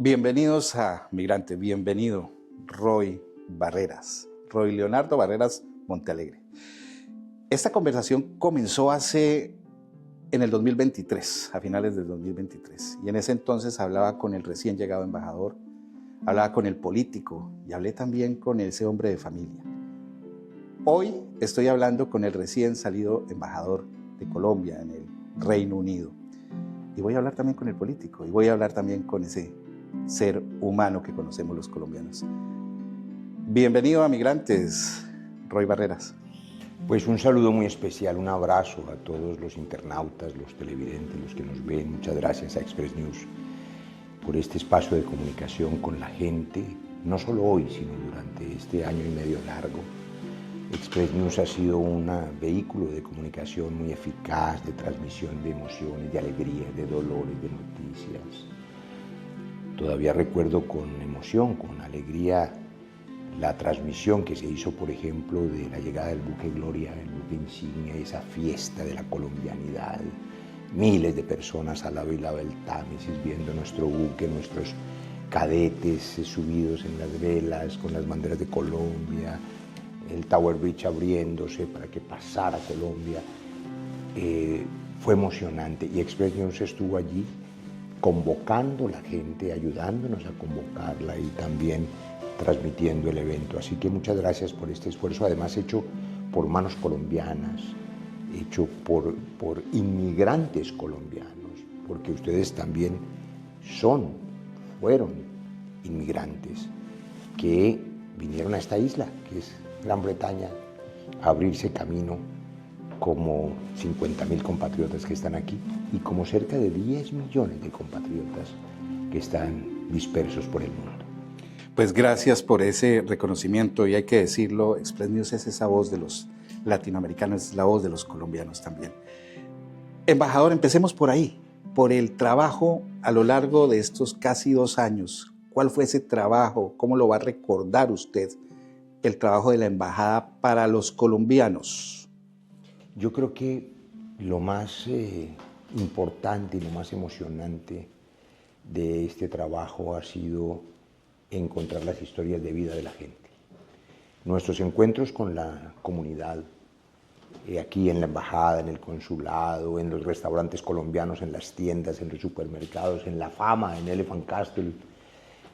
Bienvenidos a Migrante, bienvenido Roy Barreras, Roy Leonardo Barreras Montealegre. Esta conversación comenzó en el 2023, a finales del 2023, y en ese entonces hablaba con el recién llegado embajador, hablaba con el político y hablé también con ese hombre de familia. Hoy estoy hablando con el recién salido embajador de Colombia en el Reino Unido y voy a hablar también con el político y voy a hablar también con ese ser humano que conocemos los colombianos. Bienvenido a Migrantes, Roy Barreras. Pues un saludo muy especial, un abrazo a todos los internautas, los televidentes, los que nos ven. Muchas gracias a Express News por este espacio de comunicación con la gente, no solo hoy, sino durante este año y medio largo. Express News ha sido un vehículo de comunicación muy eficaz, de transmisión de emociones, de alegría, de dolores, de noticias. Todavía recuerdo con emoción, con alegría, la transmisión que se hizo, por ejemplo, de la llegada del buque Gloria, el buque insignia, esa fiesta de la colombianidad. Miles de personas al lado y lado del Támesis viendo nuestro buque, nuestros cadetes subidos en las velas con las banderas de Colombia, el Tower Bridge abriéndose para que pasara Colombia. Fue emocionante y Express News estuvo allí convocando a la gente, ayudándonos a convocarla y también transmitiendo el evento. Así que muchas gracias por este esfuerzo, además hecho por manos colombianas, hecho por inmigrantes colombianos, porque ustedes también fueron inmigrantes que vinieron a esta isla, que es Gran Bretaña, a abrirse camino como 50.000 compatriotas que están aquí y como cerca de 10 millones de compatriotas que están dispersos por el mundo. Pues gracias por ese reconocimiento y hay que decirlo, Express News es esa voz de los latinoamericanos, es la voz de los colombianos también. Embajador, empecemos por ahí, por el trabajo a lo largo de estos casi 2 años. ¿Cuál fue ese trabajo? ¿Cómo lo va a recordar usted el trabajo de la embajada para los colombianos? Yo creo que lo más importante y lo más emocionante de este trabajo ha sido encontrar las historias de vida de la gente. Nuestros encuentros con la comunidad, aquí en la embajada, en el consulado, en los restaurantes colombianos, en las tiendas, en los supermercados, en La Fama, en Elephant Castle,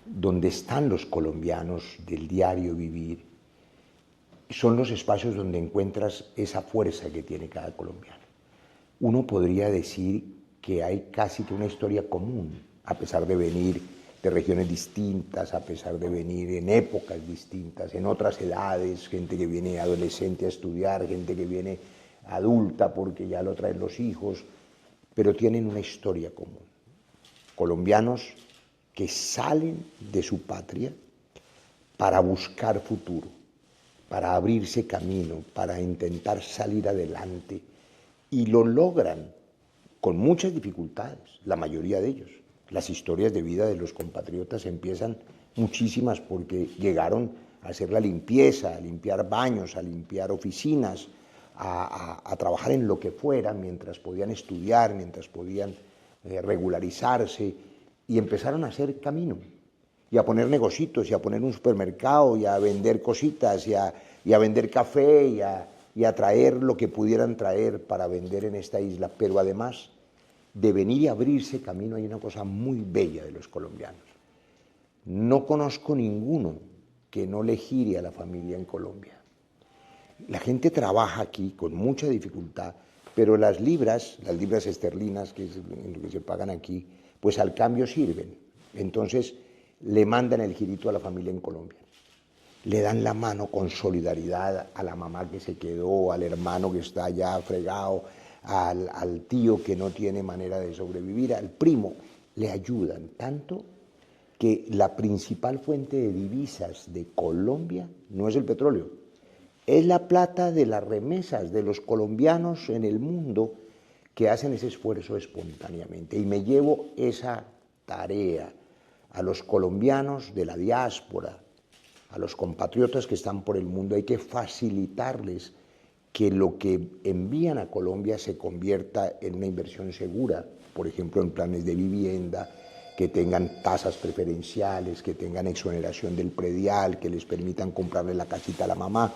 donde están los colombianos del diario vivir, son los espacios donde encuentras esa fuerza que tiene cada colombiano. Uno podría decir que hay casi que una historia común, a pesar de venir de regiones distintas, a pesar de venir en épocas distintas, en otras edades, gente que viene adolescente a estudiar, gente que viene adulta porque ya lo traen los hijos, pero tienen una historia común. Colombianos que salen de su patria para buscar futuro, para abrirse camino, para intentar salir adelante, y lo logran con muchas dificultades, la mayoría de ellos. Las historias de vida de los compatriotas empiezan muchísimas porque llegaron a hacer la limpieza, a limpiar baños, a limpiar oficinas, a trabajar en lo que fuera mientras podían estudiar, mientras podían regularizarse, y empezaron a hacer camino y a poner negocios y a poner un supermercado y a vender cositas y a vender café y a traer lo que pudieran traer para vender en esta isla. Pero además de venir y abrirse camino, hay una cosa muy bella de los colombianos. No conozco ninguno que no le gire a la familia en Colombia. La gente trabaja aquí con mucha dificultad, pero las libras esterlinas, que es lo que se pagan aquí, pues al cambio sirven. Entonces le mandan el girito a la familia en Colombia. Le dan la mano con solidaridad a la mamá que se quedó, al hermano que está allá fregado, al tío que no tiene manera de sobrevivir, al primo. Le ayudan tanto que la principal fuente de divisas de Colombia no es el petróleo, es la plata de las remesas de los colombianos en el mundo que hacen ese esfuerzo espontáneamente. Y me llevo esa tarea a los colombianos de la diáspora, a los compatriotas que están por el mundo. Hay que facilitarles que lo que envían a Colombia se convierta en una inversión segura, por ejemplo, en planes de vivienda, que tengan tasas preferenciales, que tengan exoneración del predial, que les permitan comprarle la casita a la mamá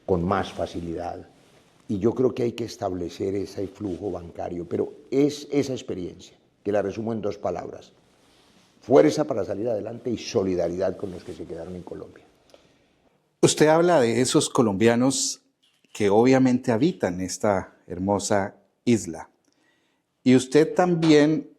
con más facilidad. Y yo creo que hay que establecer ese flujo bancario, pero es esa experiencia, que la resumo en 2 palabras: fuerza para salir adelante y solidaridad con los que se quedaron en Colombia. Usted habla de esos colombianos que obviamente habitan esta hermosa isla. Y usted también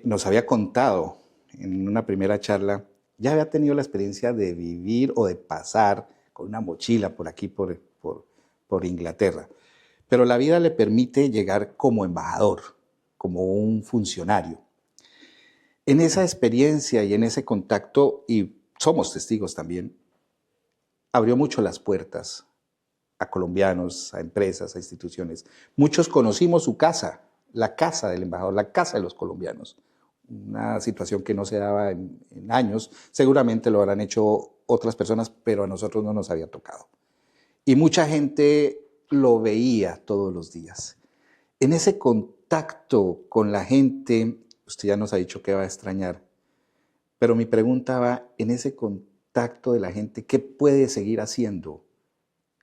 nos había contado en una primera charla, ya había tenido la experiencia de vivir o de pasar con una mochila por aquí, por Inglaterra. Pero la vida le permite llegar como embajador, como un funcionario. En esa experiencia y en ese contacto, y somos testigos también, abrió mucho las puertas a colombianos, a empresas, a instituciones. Muchos conocimos su casa, la casa del embajador, la casa de los colombianos. Una situación que no se daba en años. Seguramente lo habrán hecho otras personas, pero a nosotros no nos había tocado. Y mucha gente lo veía todos los días. En ese contacto con la gente, usted ya nos ha dicho que va a extrañar, pero mi pregunta va en ese contacto de la gente, ¿qué puede seguir haciendo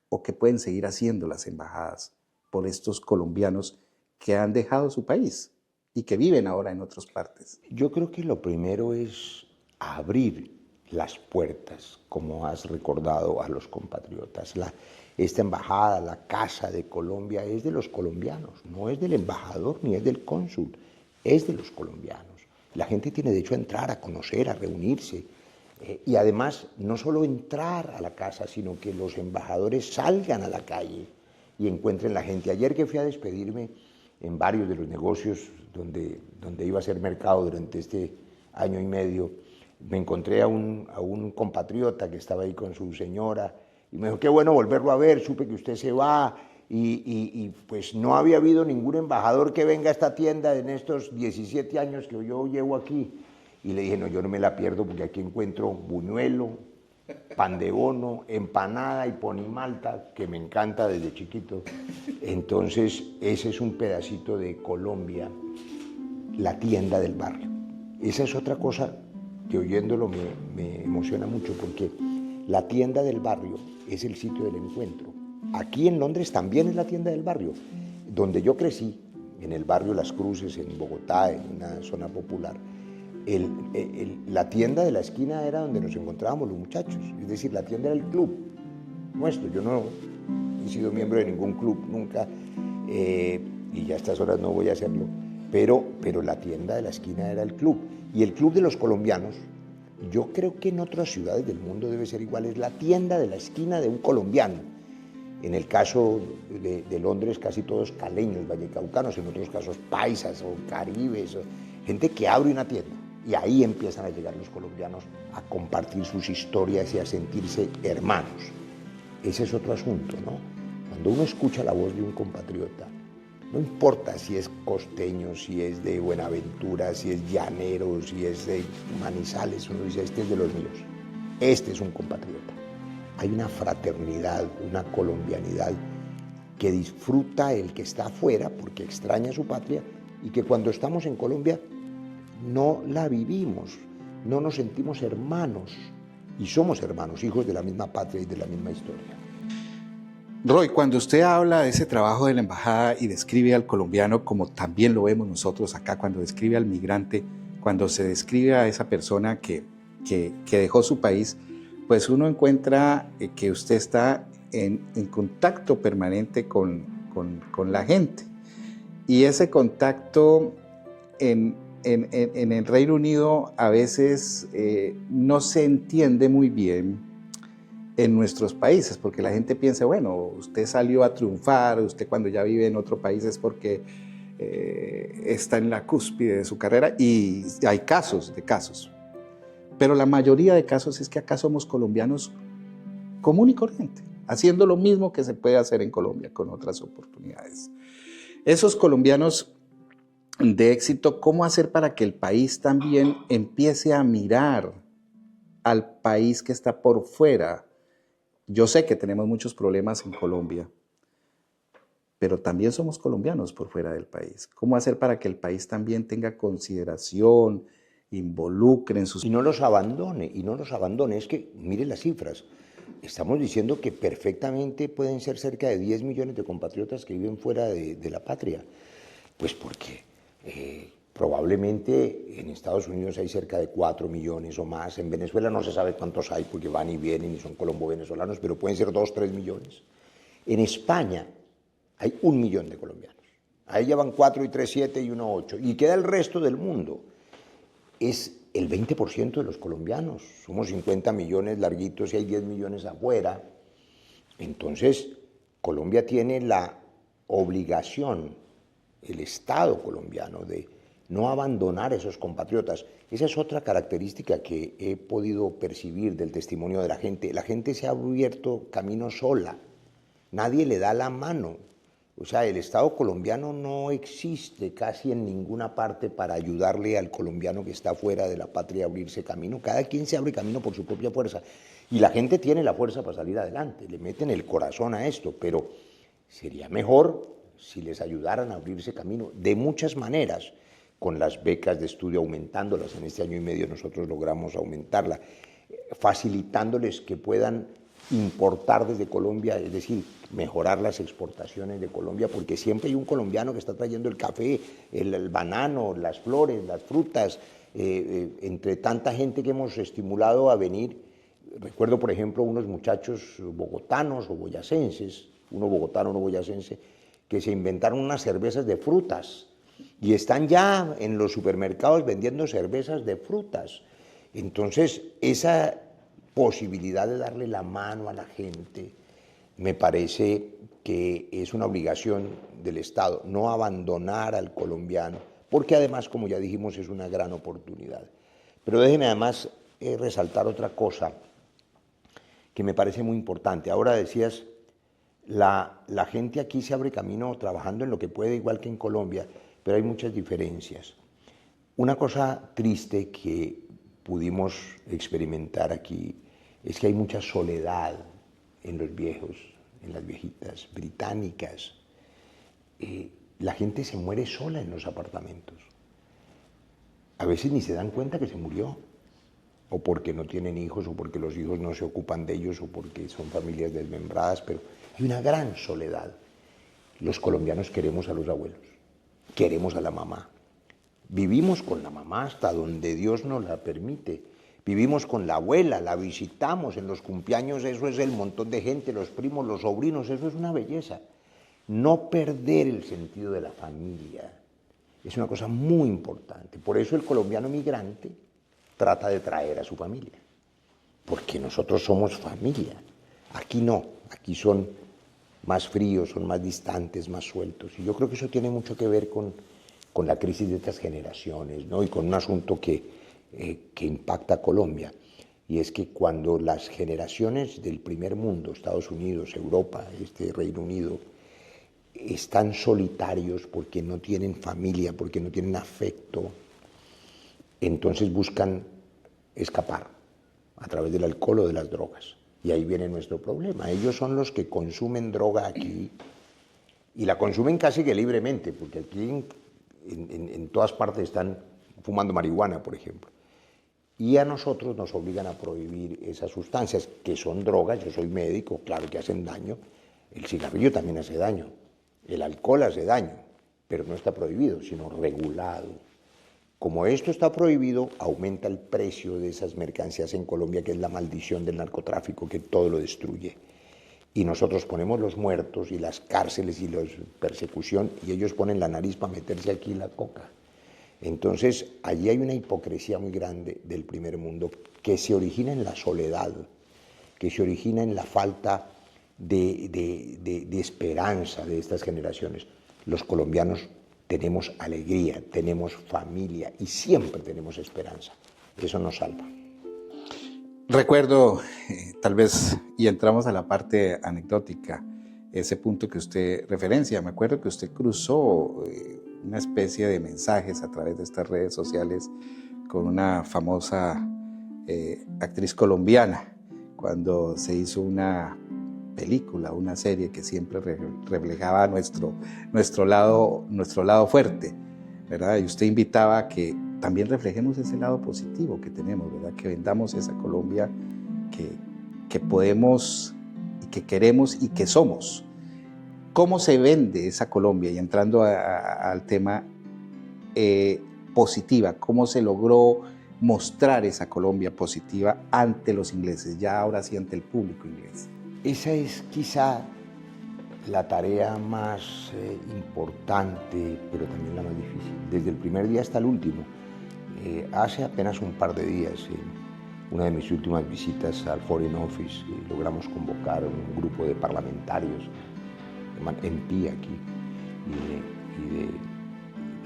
o qué pueden seguir haciendo las embajadas por estos colombianos que han dejado su país y que viven ahora en otras partes? Yo creo que lo primero es abrir las puertas, como has recordado a los compatriotas. Esta embajada, la Casa de Colombia, es de los colombianos, no es del embajador ni es del cónsul, es de los colombianos. La gente tiene derecho a entrar, a conocer, a reunirse. Y además, no solo entrar a la casa, sino que los embajadores salgan a la calle y encuentren la gente. Ayer que fui a despedirme en varios de los negocios donde iba a ser mercado durante este año y medio, me encontré a un compatriota que estaba ahí con su señora y me dijo: qué bueno volverlo a ver, supe que usted se va y pues no había habido ningún embajador que venga a esta tienda en estos 17 años que yo llevo aquí. Y le dije: no, yo no me la pierdo porque aquí encuentro buñuelo, pan de bono, empanada y ponimalta, que me encanta desde chiquito. Entonces, ese es un pedacito de Colombia, la tienda del barrio. Esa es otra cosa que oyéndolo me emociona mucho, porque la tienda del barrio es el sitio del encuentro. Aquí en Londres también es la tienda del barrio, donde yo crecí, en el barrio Las Cruces, en Bogotá, en una zona popular. La tienda de la esquina era donde nos encontrábamos los muchachos, es decir, la tienda era el club nuestro. Yo no he sido miembro de ningún club nunca, y ya a estas horas no voy a hacerlo, pero la tienda de la esquina era el club. Y el club de los colombianos, yo creo que en otras ciudades del mundo debe ser igual, es la tienda de la esquina de un colombiano. En el caso de Londres, casi todos caleños, vallecaucanos, en otros casos paisas o caribes, gente que abre una tienda. Y ahí empiezan a llegar los colombianos a compartir sus historias y a sentirse hermanos. Ese es otro asunto, ¿no? Cuando uno escucha la voz de un compatriota, no importa si es costeño, si es de Buenaventura, si es llanero, si es de Manizales, uno dice: este es de los míos, este es un compatriota. Hay una fraternidad, una colombianidad que disfruta el que está afuera porque extraña su patria, y que cuando estamos en Colombia no la vivimos, no nos sentimos hermanos, y somos hermanos, hijos de la misma patria y de la misma historia. Roy, cuando usted habla de ese trabajo de la embajada y describe al colombiano, como también lo vemos nosotros acá, cuando describe al migrante, cuando se describe a esa persona que dejó su país, pues uno encuentra que usted está en contacto permanente con la gente. Y ese contacto en el Reino Unido a veces no se entiende muy bien en nuestros países, porque la gente piensa: bueno, usted salió a triunfar, usted cuando ya vive en otro país es porque está en la cúspide de su carrera, y hay casos de casos. Pero la mayoría de casos es que acá somos colombianos común y corriente, haciendo lo mismo que se puede hacer en Colombia con otras oportunidades. Esos colombianos de éxito, ¿cómo hacer para que el país también empiece a mirar al país que está por fuera? Yo sé que tenemos muchos problemas en Colombia, pero también somos colombianos por fuera del país. ¿Cómo hacer para que el país también tenga consideración involucre en sus... Y no los abandone, y no los abandone. Es que, mire las cifras, estamos diciendo que perfectamente pueden ser cerca de 10 millones de compatriotas que viven fuera de la patria. Pues porque probablemente en Estados Unidos hay cerca de 4 millones o más, en Venezuela no se sabe cuántos hay porque van y vienen y son colombo-venezolanos, pero pueden ser 2, 3 millones. En España hay 1 millón de colombianos. Ahí ya van 4 y 3, 7 y 1, 8. Y queda el resto del mundo. Es el 20% de los colombianos. Somos 50 millones larguitos y hay 10 millones afuera. Entonces, Colombia tiene la obligación, el Estado colombiano, de no abandonar a esos compatriotas. Esa es otra característica que he podido percibir del testimonio de la gente. La gente se ha abierto camino sola. Nadie le da la mano. O sea, el Estado colombiano no existe casi en ninguna parte para ayudarle al colombiano que está fuera de la patria a abrirse camino. Cada quien se abre camino por su propia fuerza. Y la gente tiene la fuerza para salir adelante, le meten el corazón a esto, pero sería mejor si les ayudaran a abrirse camino de muchas maneras, con las becas de estudio aumentándolas. En este año y medio nosotros logramos aumentarla, facilitándoles que puedan importar desde Colombia, es decir, mejorar las exportaciones de Colombia, porque siempre hay un colombiano que está trayendo el café, el banano, las flores, las frutas, entre tanta gente que hemos estimulado a venir. Recuerdo, por ejemplo, unos muchachos bogotanos o boyacenses, uno bogotano, uno boyacense, que se inventaron unas cervezas de frutas y están ya en los supermercados vendiendo cervezas de frutas. Entonces, esa posibilidad de darle la mano a la gente, me parece que es una obligación del Estado, no abandonar al colombiano, porque además, como ya dijimos, es una gran oportunidad. Pero déjeme además resaltar otra cosa que me parece muy importante. Ahora decías, la gente aquí se abre camino trabajando en lo que puede, igual que en Colombia, pero hay muchas diferencias. Una cosa triste que pudimos experimentar aquí es que hay mucha soledad en los viejos, en las viejitas británicas. La gente se muere sola en los apartamentos. A veces ni se dan cuenta que se murió, o porque no tienen hijos, o porque los hijos no se ocupan de ellos, o porque son familias desmembradas, pero hay una gran soledad. Los colombianos queremos a los abuelos, queremos a la mamá. Vivimos con la mamá hasta donde Dios nos la permite. Vivimos con la abuela, la visitamos en los cumpleaños, eso es el montón de gente, los primos, los sobrinos, eso es una belleza. No perder el sentido de la familia es una cosa muy importante. Por eso el colombiano migrante trata de traer a su familia, porque nosotros somos familia. Aquí no, aquí son más fríos, son más distantes, más sueltos. Y yo creo que eso tiene mucho que ver con la crisis de estas generaciones, ¿no? Y con un asunto que impacta a Colombia, y es que cuando las generaciones del primer mundo, Estados Unidos, Europa, Reino Unido, están solitarios porque no tienen familia, porque no tienen afecto, entonces buscan escapar a través del alcohol o de las drogas. Y ahí viene nuestro problema. Ellos son los que consumen droga aquí, y la consumen casi que libremente, porque aquí en todas partes están fumando marihuana, por ejemplo. Y a nosotros nos obligan a prohibir esas sustancias, que son drogas. Yo soy médico, claro que hacen daño. El cigarrillo también hace daño. El alcohol hace daño, pero no está prohibido, sino regulado. Como esto está prohibido, aumenta el precio de esas mercancías en Colombia, que es la maldición del narcotráfico, que todo lo destruye. Y nosotros ponemos los muertos y las cárceles y la persecución, y ellos ponen la nariz para meterse aquí la coca. Entonces, allí hay una hipocresía muy grande del primer mundo, que se origina en la soledad, que se origina en la falta de esperanza de estas generaciones. Los colombianos tenemos alegría, tenemos familia y siempre tenemos esperanza. Eso nos salva. Recuerdo, tal vez, y entramos a la parte anecdótica, ese punto que usted referencia. Me acuerdo que usted cruzó una especie de mensajes a través de estas redes sociales con una famosa actriz colombiana, cuando se hizo una película, una serie que siempre reflejaba nuestro lado fuerte, ¿verdad? Y usted invitaba a que también reflejemos ese lado positivo que tenemos, ¿verdad? Que vendamos esa Colombia que podemos y que queremos y que somos. ¿Cómo se vende esa Colombia? Y entrando al tema positiva, ¿cómo se logró mostrar esa Colombia positiva ante los ingleses, ya ahora sí ante el público inglés? Esa es quizá la tarea más importante, pero también la más difícil, desde el primer día hasta el último. Hace apenas un par de días, en una de mis últimas visitas al Foreign Office, logramos convocar un grupo de parlamentarios, MP aquí, y de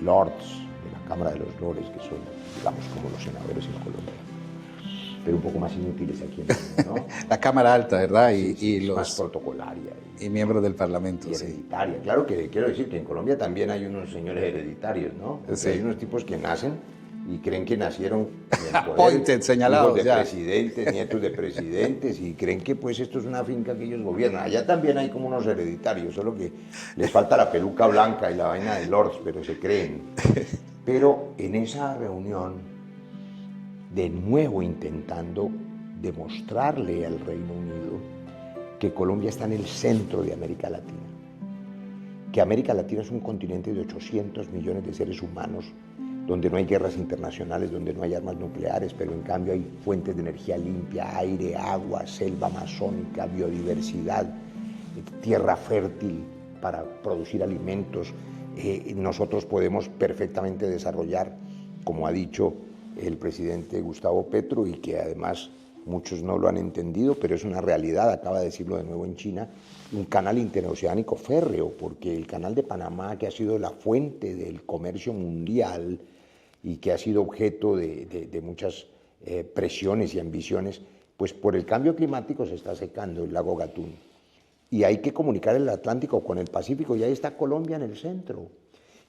lords, de la Cámara de los Lores, que son, digamos, como los senadores en Colombia, pero un poco más inútiles aquí en Colombia, ¿no? La Cámara Alta, ¿verdad? Sí, los más protocolaria. Y miembros del Parlamento. Y hereditaria. Sí. Claro que quiero decir que en Colombia también hay unos señores hereditarios, ¿no? Sí. Hay unos tipos que nacen y creen que nacieron en el poder, señalados, hijos de presidentes, nietos de presidentes, y creen que pues esto es una finca que ellos gobiernan. Allá también hay como unos hereditarios, solo que les falta la peluca blanca y la vaina de lords, pero se creen. Pero en esa reunión, de nuevo intentando demostrarle al Reino Unido que Colombia está en el centro de América Latina, que América Latina es un continente de 800 millones de seres humanos, donde no hay guerras internacionales, donde no hay armas nucleares, pero en cambio hay fuentes de energía limpia, aire, agua, selva amazónica, biodiversidad, tierra fértil para producir alimentos. Nosotros podemos perfectamente desarrollar, como ha dicho el presidente Gustavo Petro, y que además muchos no lo han entendido, pero es una realidad, acaba de decirlo de nuevo en China, un canal interoceánico férreo, porque el canal de Panamá, que ha sido la fuente del comercio mundial y que ha sido objeto de muchas presiones y ambiciones, pues por el cambio climático se está secando el lago Gatún. Y hay que comunicar el Atlántico con el Pacífico, y ahí está Colombia en el centro.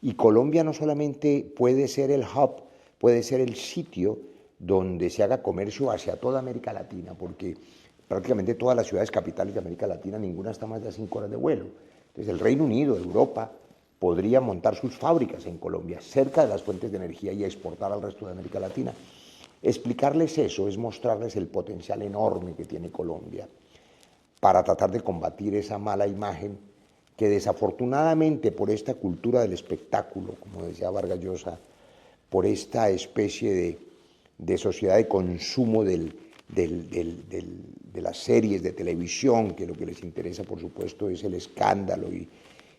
Y Colombia no solamente puede ser el hub, puede ser el sitio donde se haga comercio hacia toda América Latina, porque prácticamente todas las ciudades capitales de América Latina, ninguna está más de 5 horas de vuelo. Entonces el Reino Unido, Europa, podría montar sus fábricas en Colombia, cerca de las fuentes de energía, y exportar al resto de América Latina. Explicarles eso es mostrarles el potencial enorme que tiene Colombia para tratar de combatir esa mala imagen que desafortunadamente por esta cultura del espectáculo, como decía Vargas Llosa, por esta especie de sociedad de consumo de las series de televisión, que lo que les interesa, por supuesto, es el escándalo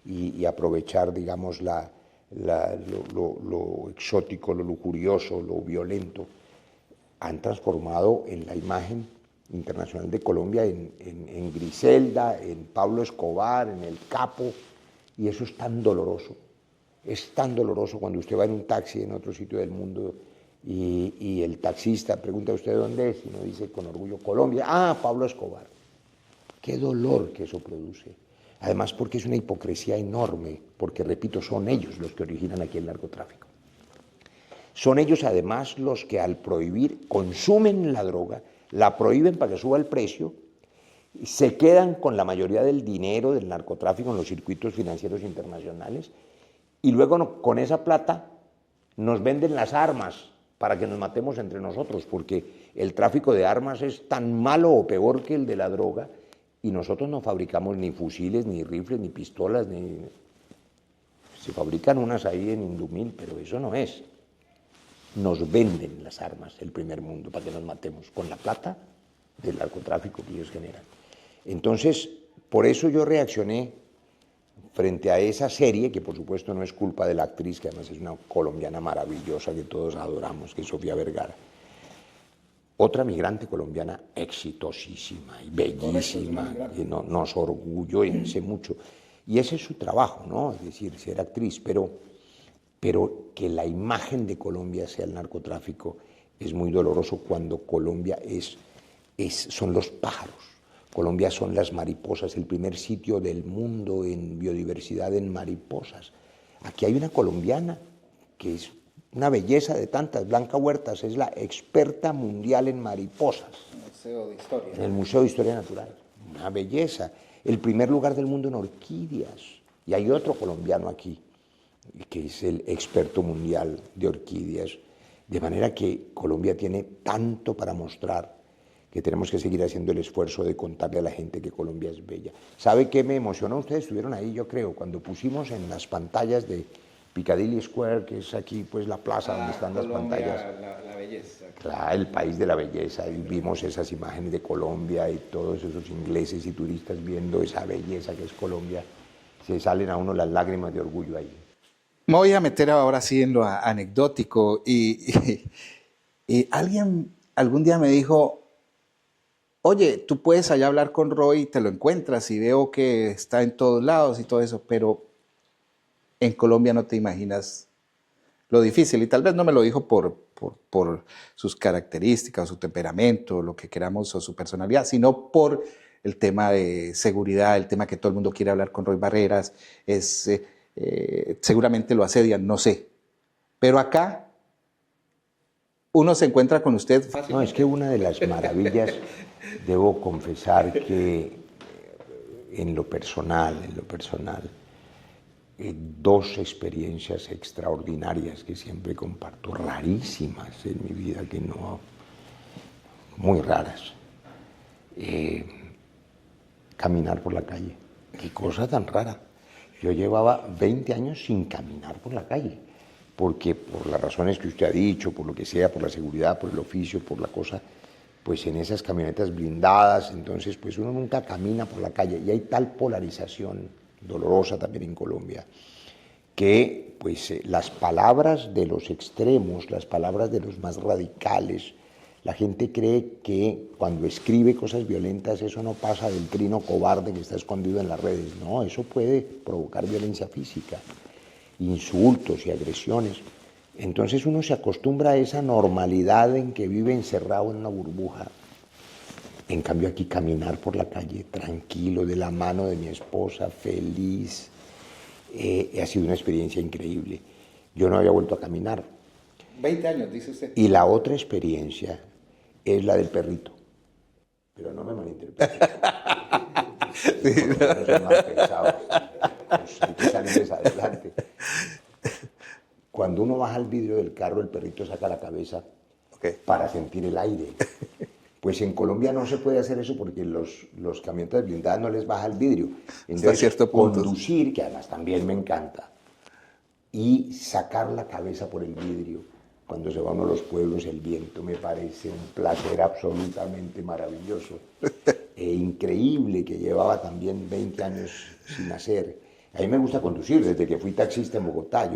y aprovechar, digamos, lo exótico, lo lujurioso, lo violento, han transformado en la imagen internacional de Colombia en Griselda, en Pablo Escobar, en El Capo, y eso es tan doloroso. Es tan doloroso cuando usted va en un taxi en otro sitio del mundo y el taxista pregunta a usted dónde es, y uno dice con orgullo Colombia. Ah, Pablo Escobar. Qué dolor que eso produce. Además porque es una hipocresía enorme, porque repito, son ellos los que originan aquí el narcotráfico. Son ellos además los que al prohibir consumen la droga, la prohíben para que suba el precio, se quedan con la mayoría del dinero del narcotráfico en los circuitos financieros internacionales, y luego con esa plata nos venden las armas para que nos matemos entre nosotros, porque el tráfico de armas es tan malo o peor que el de la droga, y nosotros no fabricamos ni fusiles, ni rifles, ni pistolas, se fabrican unas ahí en Indumil, pero eso no es. Nos venden las armas el primer mundo para que nos matemos con la plata del narcotráfico que ellos generan. Entonces, por eso yo reaccioné frente a esa serie, que por supuesto no es culpa de la actriz, que además es una colombiana maravillosa que todos adoramos, que es Sofía Vergara. Otra migrante colombiana exitosísima y bellísima, que nos orgullece mucho. Y ese es su trabajo, ¿no? Es decir, ser actriz, pero que la imagen de Colombia sea el narcotráfico es muy doloroso cuando Colombia son los pájaros. Colombia son las mariposas, el primer sitio del mundo en biodiversidad en mariposas. Aquí hay una colombiana que es una belleza de tantas. Blanca Huertas es la experta mundial en mariposas. Museo de Historia. En el Museo de Historia Natural. Una belleza. El primer lugar del mundo en orquídeas. Y hay otro colombiano aquí, que es el experto mundial de orquídeas. De manera que Colombia tiene tanto para mostrar que tenemos que seguir haciendo el esfuerzo de contarle a la gente que Colombia es bella. ¿Sabe qué me emocionó? Ustedes estuvieron ahí, yo creo, cuando pusimos en las pantallas de Piccadilly Square, que es aquí pues la plaza donde están Colombia, las pantallas. la belleza. Claro, el país de la belleza, y vimos esas imágenes de Colombia y todos esos ingleses y turistas viendo esa belleza que es Colombia, se salen a uno las lágrimas de orgullo ahí. Me voy a meter ahora sí en lo anecdótico y alguien algún día me dijo, oye, tú puedes allá hablar con Roy y te lo encuentras y veo que está en todos lados y todo eso, pero en Colombia no te imaginas lo difícil. Y tal vez no me lo dijo por sus características, su temperamento, lo que queramos, o su personalidad, sino por el tema de seguridad, el tema que todo el mundo quiere hablar con Roy Barreras, seguramente lo asedian, no sé. Pero acá uno se encuentra con usted fácilmente. No, es que una de las maravillas, debo confesar que en lo personal, dos experiencias extraordinarias que siempre comparto, rarísimas en mi vida, que no, muy raras. Caminar por la calle, qué cosa tan rara. Yo llevaba 20 años sin caminar por la calle, porque por las razones que usted ha dicho, por lo que sea, por la seguridad, por el oficio, por la cosa, pues en esas camionetas blindadas, entonces pues uno nunca camina por la calle y hay tal polarización dolorosa también en Colombia, que pues las palabras de los extremos, las palabras de los más radicales, la gente cree que cuando escribe cosas violentas eso no pasa del trino cobarde que está escondido en las redes. No, eso puede provocar violencia física, insultos y agresiones. Entonces uno se acostumbra a esa normalidad en que vive encerrado en una burbuja. En cambio aquí caminar por la calle tranquilo, de la mano de mi esposa, feliz, ha sido una experiencia increíble. Yo no había vuelto a caminar. 20 años, dice usted. Y la otra experiencia es la del perrito. Pero no me malinterprete. Sí, no soy mal pensado. Pues hay que salirles adelante. Cuando uno baja al vidrio del carro, el perrito saca la cabeza para sentir el aire. Pues en Colombia no se puede hacer eso porque los camionetas blindadas no les baja el vidrio. Entonces, hasta cierto punto. Conducir, que además también me encanta, y sacar la cabeza por el vidrio, cuando se va uno a los pueblos, el viento, me parece un placer absolutamente maravilloso. Increíble, que llevaba también 20 años sin hacer. A mí me gusta conducir, desde que fui taxista en Bogotá.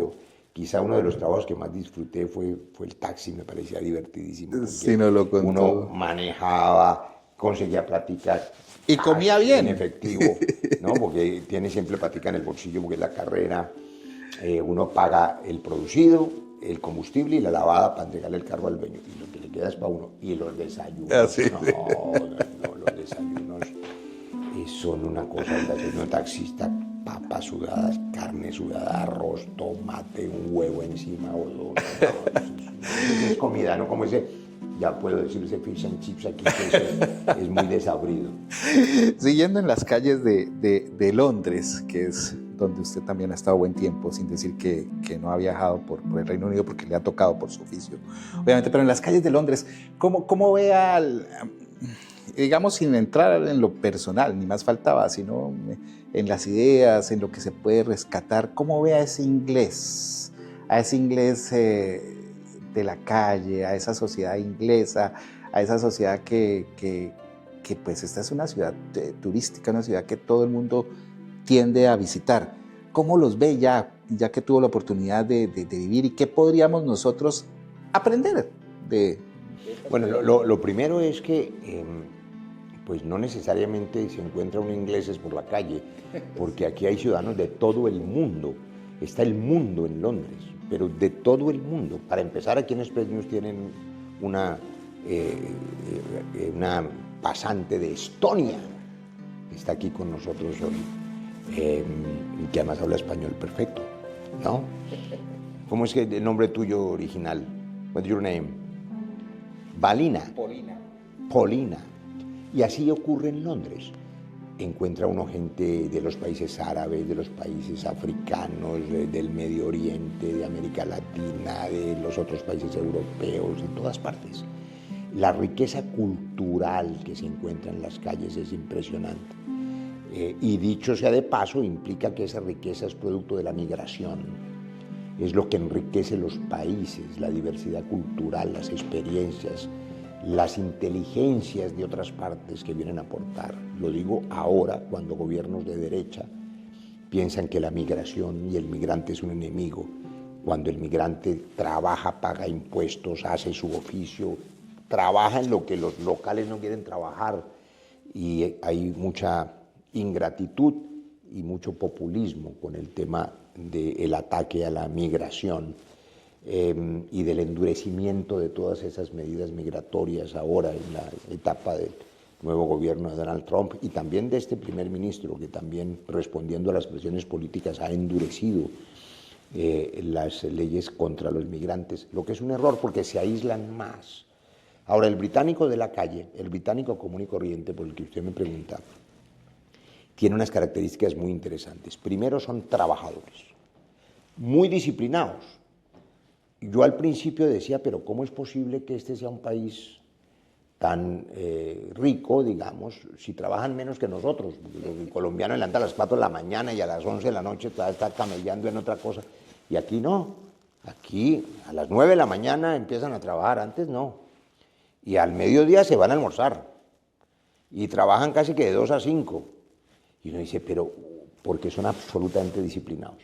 Quizá uno de los trabajos que más disfruté fue el taxi, me parecía divertidísimo. Sí, no lo contó. Uno manejaba, conseguía platicar. Y comía bien. En efectivo, ¿no? Porque tiene siempre plática en el bolsillo, porque la carrera, uno paga el producido, el combustible y la lavada para entregarle el carro al dueño. Y lo que le queda es para uno. Y los desayunos. Así. No, los desayunos son una cosa. El desayuno taxista, papas sudadas, carne sudada, arroz, tomate, un huevo encima o dos. No, es comida, no como ese, ya puedo decir, ese fish and chips aquí, que es muy desabrido. Siguiendo en las calles de Londres, que es donde usted también ha estado buen tiempo, sin decir que no ha viajado por el Reino Unido porque le ha tocado por su oficio, obviamente, pero en las calles de Londres, ¿cómo ve digamos, sin entrar en lo personal, ni más faltaba, sino en las ideas, en lo que se puede rescatar, cómo ve a ese inglés de la calle, a esa sociedad inglesa, a esa sociedad que pues esta es una ciudad turística, una ciudad que todo el mundo tiende a visitar? ¿Cómo los ve ya que tuvo la oportunidad de vivir, y qué podríamos nosotros aprender de? Bueno, lo primero es que pues no necesariamente se encuentra un inglés por la calle, porque aquí hay ciudadanos de todo el mundo. Está el mundo en Londres, pero de todo el mundo. Para empezar, aquí en Express News tienen una pasante de Estonia, que está aquí con nosotros hoy, que además habla español perfecto, ¿no? ¿Cómo es que el nombre tuyo original? What's your name? Valina. Polina. Polina. Y así ocurre en Londres. encuentra uno gente de los países árabes, de los países africanos, del Medio Oriente, de América Latina, de los otros países europeos, en todas partes. La riqueza cultural que se encuentra en las calles es impresionante. Y dicho sea de paso, implica que esa riqueza es producto de la migración. Es lo que enriquece los países, la diversidad cultural, las experiencias, las inteligencias de otras partes que vienen a aportar. Lo digo ahora, cuando gobiernos de derecha piensan que la migración y el migrante es un enemigo, cuando el migrante trabaja, paga impuestos, hace su oficio, trabaja en lo que los locales no quieren trabajar, y hay mucha ingratitud y mucho populismo con el tema del ataque a la migración y del endurecimiento de todas esas medidas migratorias ahora en la etapa del nuevo gobierno de Donald Trump y también de este primer ministro, que también, respondiendo a las presiones políticas, ha endurecido las leyes contra los migrantes, lo que es un error porque se aíslan más. Ahora, el británico de la calle, el británico común y corriente, por el que usted me pregunta, tiene unas características muy interesantes. Primero, son trabajadores, muy disciplinados. Yo al principio decía, pero ¿cómo es posible que este sea un país tan rico, digamos, si trabajan menos que nosotros? El colombiano levanta a las 4 de la mañana y a las 11 de la noche todavía está camellando en otra cosa. Y aquí no. Aquí a las 9 de la mañana empiezan a trabajar, antes no. Y al mediodía se van a almorzar. Y trabajan casi que de 2 a 5. Y uno dice, pero porque son absolutamente disciplinados,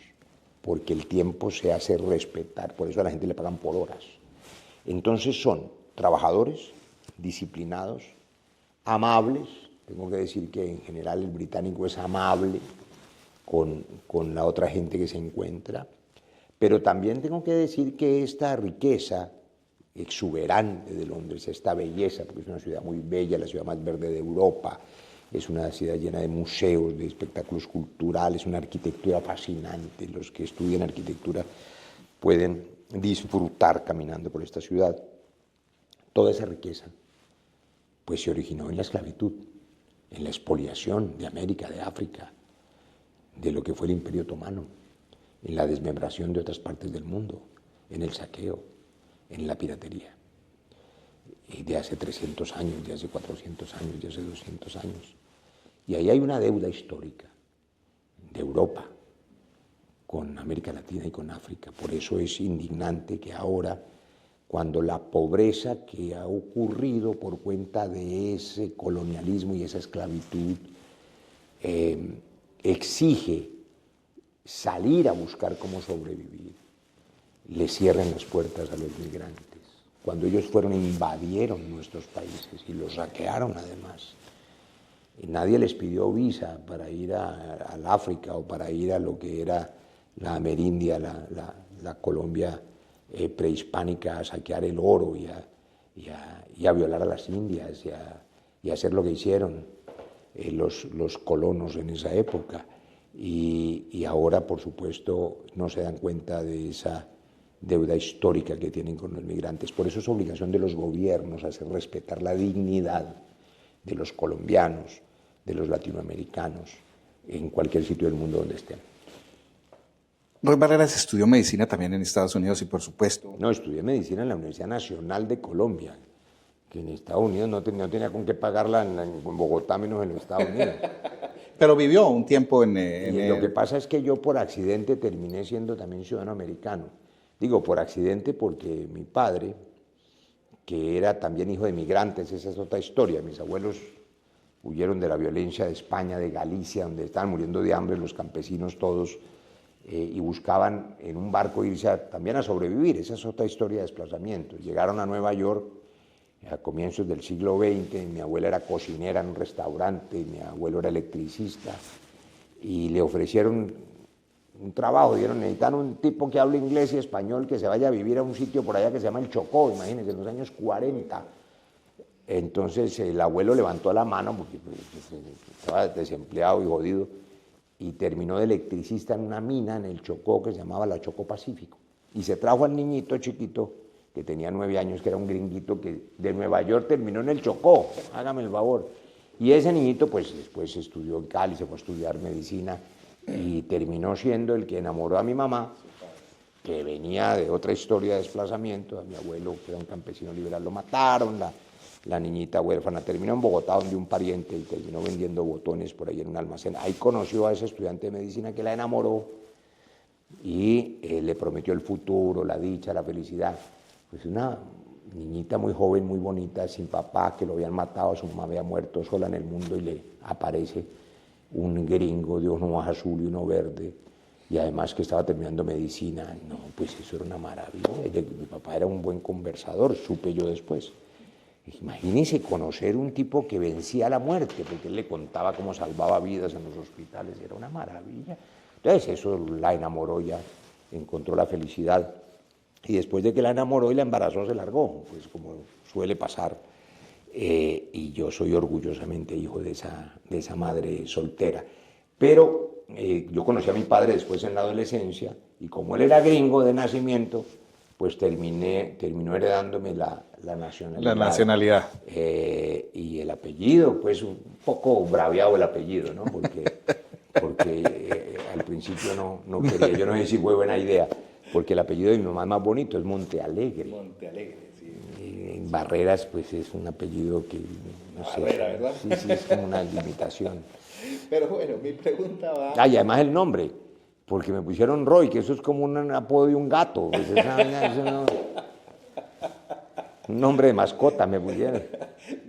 porque el tiempo se hace respetar, por eso a la gente le pagan por horas. Entonces son trabajadores, disciplinados, amables. Tengo que decir que en general el británico es amable con la otra gente que se encuentra, pero también tengo que decir que esta riqueza exuberante de Londres, esta belleza, porque es una ciudad muy bella, la ciudad más verde de Europa, es una ciudad llena de museos, de espectáculos culturales, una arquitectura fascinante. Los que estudian arquitectura pueden disfrutar caminando por esta ciudad. Toda esa riqueza pues se originó en la esclavitud, en la expoliación de América, de África, de lo que fue el Imperio Otomano, en la desmembración de otras partes del mundo, en el saqueo, en la piratería. Y de hace 300 años, de hace 400 años, de hace 200 años. Y ahí hay una deuda histórica de Europa con América Latina y con África. Por eso es indignante que ahora, cuando la pobreza que ha ocurrido por cuenta de ese colonialismo y esa esclavitud exige salir a buscar cómo sobrevivir, le cierren las puertas a los migrantes. Cuando ellos fueron, invadieron nuestros países y los saquearon además. Y nadie les pidió visa para ir al África o para ir a lo que era la Amerindia, la Colombia prehispánica, a saquear el oro y a violar a las indias y a hacer lo que hicieron los colonos en esa época. Y ahora, por supuesto, no se dan cuenta de esa deuda histórica que tienen con los migrantes. Por eso es obligación de los gobiernos hacer respetar la dignidad de los colombianos, de los latinoamericanos, en cualquier sitio del mundo donde estén. Roy Barreras estudió medicina también en Estados Unidos y por supuesto... No, estudié medicina en la Universidad Nacional de Colombia, que en Estados Unidos no tenía con qué pagarla en Bogotá, menos en los Estados Unidos. Pero vivió un tiempo en Lo que pasa es que yo por accidente terminé siendo también ciudadano americano. Digo por accidente porque mi padre, que era también hijo de migrantes, esa es otra historia, mis abuelos huyeron de la violencia de España, de Galicia, donde estaban muriendo de hambre los campesinos todos, y buscaban en un barco irse también a sobrevivir. Esa es otra historia de desplazamiento. Llegaron a Nueva York a comienzos del siglo XX, mi abuela era cocinera en un restaurante, mi abuelo era electricista, y le ofrecieron un trabajo, necesitan un tipo que hable inglés y español que se vaya a vivir a un sitio por allá que se llama el Chocó, imagínense, en los años 40. Entonces el abuelo levantó la mano porque estaba desempleado y jodido y terminó de electricista en una mina en el Chocó que se llamaba la Chocó Pacífico. Y se trajo al niñito chiquito que tenía 9 años, que era un gringuito que de Nueva York terminó en el Chocó, hágame el favor. Y ese niñito pues después estudió en Cali, se fue a estudiar medicina y terminó siendo el que enamoró a mi mamá, que venía de otra historia de desplazamiento. A mi abuelo, que era un campesino liberal, lo mataron, la niñita huérfana terminó en Bogotá donde un pariente y terminó vendiendo botones por ahí en un almacén. Ahí conoció a ese estudiante de medicina que la enamoró y le prometió el futuro, la dicha, la felicidad. Pues una niñita muy joven, muy bonita, sin papá, que lo habían matado, su mamá había muerto sola en el mundo y le aparece un gringo de uno azul y uno verde, y además que estaba terminando medicina. No, pues eso era una maravilla. Mi papá era un buen conversador, supe yo después. Imagínense conocer un tipo que vencía la muerte, porque él le contaba cómo salvaba vidas en los hospitales, era una maravilla. Entonces eso la enamoró ya, encontró la felicidad. Y después de que la enamoró y la embarazó, se largó, pues como suele pasar. Y yo soy orgullosamente hijo de esa madre soltera. Pero yo conocí a mi padre después en la adolescencia, y como él era gringo de nacimiento, pues terminó heredándome la nacionalidad. La nacionalidad. Y el apellido, pues un poco braviado el apellido, ¿no? Porque al principio no quería, yo no sé si fue buena idea, porque el apellido de mi mamá es más bonito, es Montealegre. Montealegre, sí. Y en Barreras, pues es un apellido que, no sé. Barrera, ¿verdad? Sí, es como una limitación. Pero bueno, mi pregunta va... Y además el nombre, porque me pusieron Roy, que eso es como un apodo de un gato. Pues un nombre de mascota me pusieron.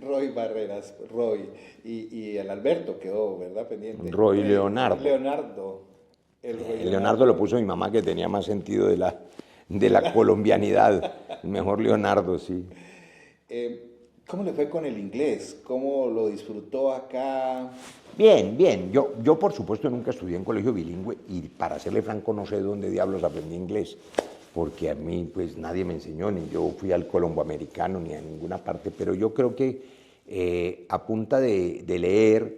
Roy Barreras, Roy. Y el Alberto quedó, ¿verdad? Pendiente. Roy Leonardo. Leonardo. Leonardo lo puso mi mamá, que tenía más sentido de la colombianidad. Mejor Leonardo, sí. ¿Cómo le fue con el inglés? ¿Cómo lo disfrutó acá? Bien. Yo por supuesto nunca estudié en colegio bilingüe, y para serle franco no sé dónde diablos aprendí inglés, porque a mí pues nadie me enseñó, ni yo fui al colomboamericano ni a ninguna parte, pero yo creo que a punta de leer,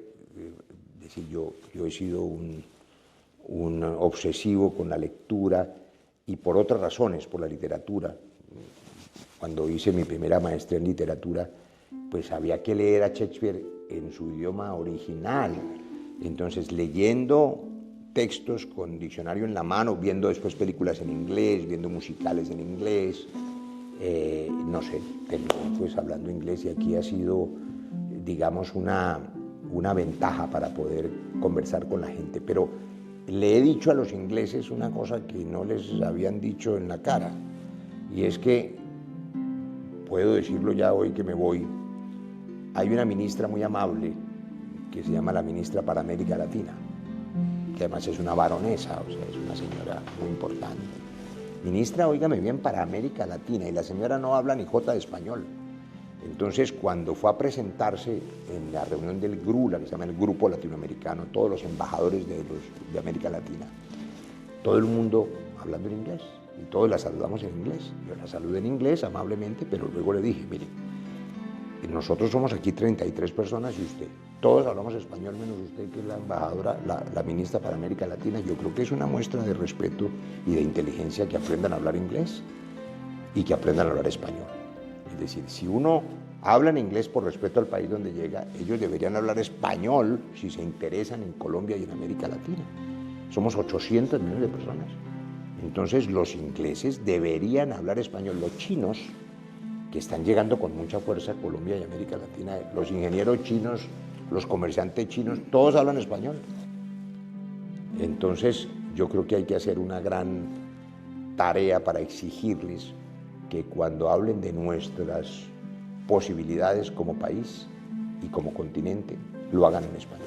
es decir, yo he sido un obsesivo con la lectura, y por otras razones, por la literatura. Cuando hice mi primera maestría en literatura, pues había que leer a Shakespeare en su idioma original. Entonces, leyendo textos con diccionario en la mano, viendo después películas en inglés, viendo musicales en inglés, no sé, terminé pues hablando inglés, y aquí ha sido, digamos, una ventaja para poder conversar con la gente. Pero le he dicho a los ingleses una cosa que no les habían dicho en la cara, y es que, puedo decirlo ya hoy que me voy, hay una ministra muy amable que se llama la ministra para América Latina, que además es una baronesa, o sea, es una señora muy importante. Ministra, óigame bien, para América Latina, y la señora no habla ni jota de español. Entonces, cuando fue a presentarse en la reunión del GRU, la que se llama el Grupo Latinoamericano, todos los embajadores de América Latina, todo el mundo hablando en inglés, y todos la saludamos en inglés. Yo la saludé en inglés amablemente, pero luego le dije, mire, nosotros somos aquí 33 personas y usted, todos hablamos español menos usted, que es la embajadora, la ministra para América Latina. Yo creo que es una muestra de respeto y de inteligencia que aprendan a hablar inglés y que aprendan a hablar español. Es decir, si uno habla en inglés por respeto al país donde llega, ellos deberían hablar español si se interesan en Colombia y en América Latina. Somos 800 millones de personas. Entonces los ingleses deberían hablar español. Los chinos, que están llegando con mucha fuerza a Colombia y América Latina, los ingenieros chinos, los comerciantes chinos, todos hablan español. Entonces yo creo que hay que hacer una gran tarea para exigirles que cuando hablen de nuestras posibilidades como país y como continente, lo hagan en español.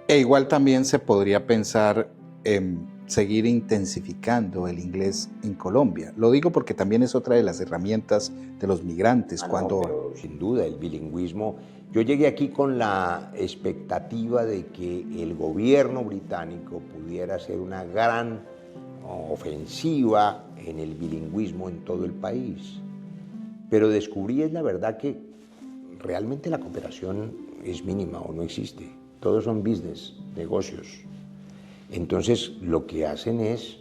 E igual también se podría pensar en seguir intensificando el inglés en Colombia. Lo digo porque también es otra de las herramientas de los migrantes. No, pero sin duda, el bilingüismo. Yo llegué aquí con la expectativa de que el gobierno británico pudiera hacer una gran ofensiva en el bilingüismo en todo el país. Pero descubrí, es la verdad, que realmente la cooperación es mínima o no existe. Todos son business, negocios. Entonces, lo que hacen es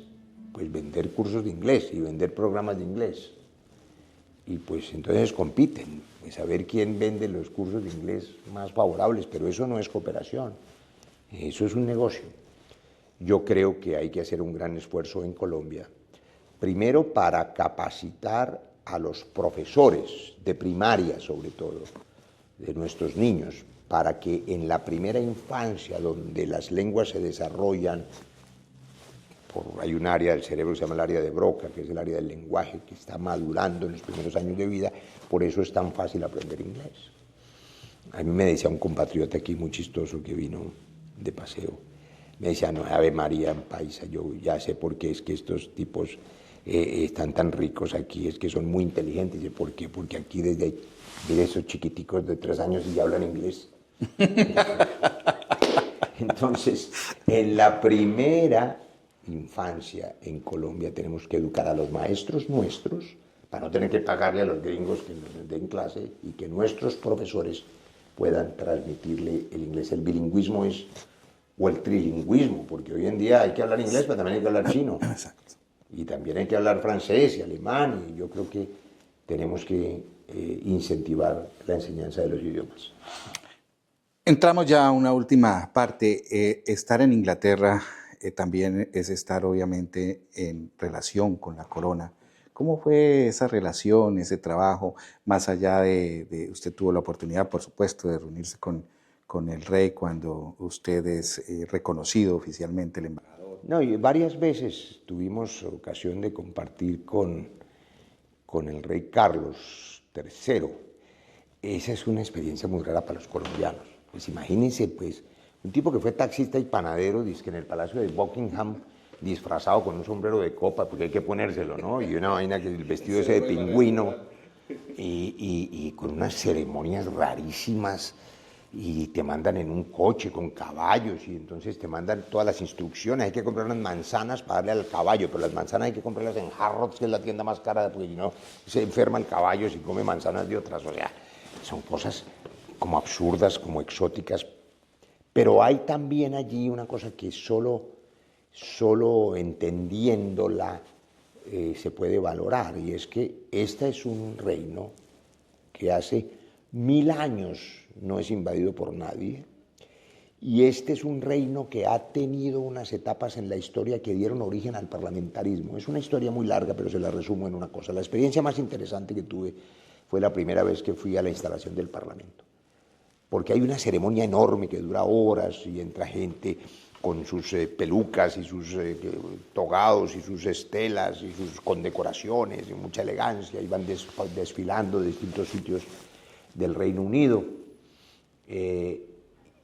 pues, vender cursos de inglés y vender programas de inglés. y pues entonces compiten, pues a ver quién vende los cursos de inglés más favorables, pero eso no es cooperación, eso es un negocio. Yo creo que hay que hacer un gran esfuerzo en Colombia, primero para capacitar a los profesores de primaria, sobre todo, de nuestros niños, para que en la primera infancia, donde las lenguas se desarrollan, hay un área del cerebro que se llama el área de Broca, que es el área del lenguaje, que está madurando en los primeros años de vida, por eso es tan fácil aprender inglés. A mí me decía un compatriota aquí muy chistoso que vino de paseo, me decía, no, Ave María en paisa, yo ya sé por qué es que estos tipos están tan ricos aquí, es que son muy inteligentes. ¿Y por qué? Porque aquí desde esos chiquiticos de 3 años y ya hablan inglés. Entonces, en la primera infancia en Colombia tenemos que educar a los maestros nuestros para no tener que pagarle a los gringos que nos den clase y que nuestros profesores puedan transmitirle el inglés. El bilingüismo es, o el trilingüismo, porque hoy en día hay que hablar inglés, pero también hay que hablar chino. Exacto. Y también hay que hablar francés y alemán, y yo creo que tenemos que incentivar la enseñanza de los idiomas. Entramos ya a una última parte. Estar en Inglaterra también es estar obviamente en relación con la corona. ¿Cómo fue esa relación, ese trabajo, más allá de usted tuvo la oportunidad, por supuesto, de reunirse con el rey cuando usted es reconocido oficialmente el embajador? No, y varias veces tuvimos ocasión de compartir con el rey Carlos III. Esa es una experiencia muy rara para los colombianos. Pues imagínense, pues, un tipo que fue taxista y panadero, dizque en el Palacio de Buckingham, disfrazado con un sombrero de copa, porque hay que ponérselo, ¿no? Y una vaina que el vestido ese de pingüino, y con unas ceremonias rarísimas, y te mandan en un coche con caballos, y entonces te mandan todas las instrucciones. Hay que comprar unas manzanas para darle al caballo, pero las manzanas hay que comprarlas en Harrods, que es la tienda más cara, porque si no se enferma el caballo si come manzanas de otras. O sea, son cosas como absurdas, como exóticas, pero hay también allí una cosa que solo entendiéndola se puede valorar, y es que este es un reino que hace 1000 años no es invadido por nadie, y este es un reino que ha tenido unas etapas en la historia que dieron origen al parlamentarismo. Es una historia muy larga, pero se la resumo en una cosa. La experiencia más interesante que tuve fue la primera vez que fui a la instalación del Parlamento, porque hay una ceremonia enorme que dura horas y entra gente con sus pelucas y sus togados y sus estelas y sus condecoraciones y mucha elegancia, y van desfilando de distintos sitios del Reino Unido,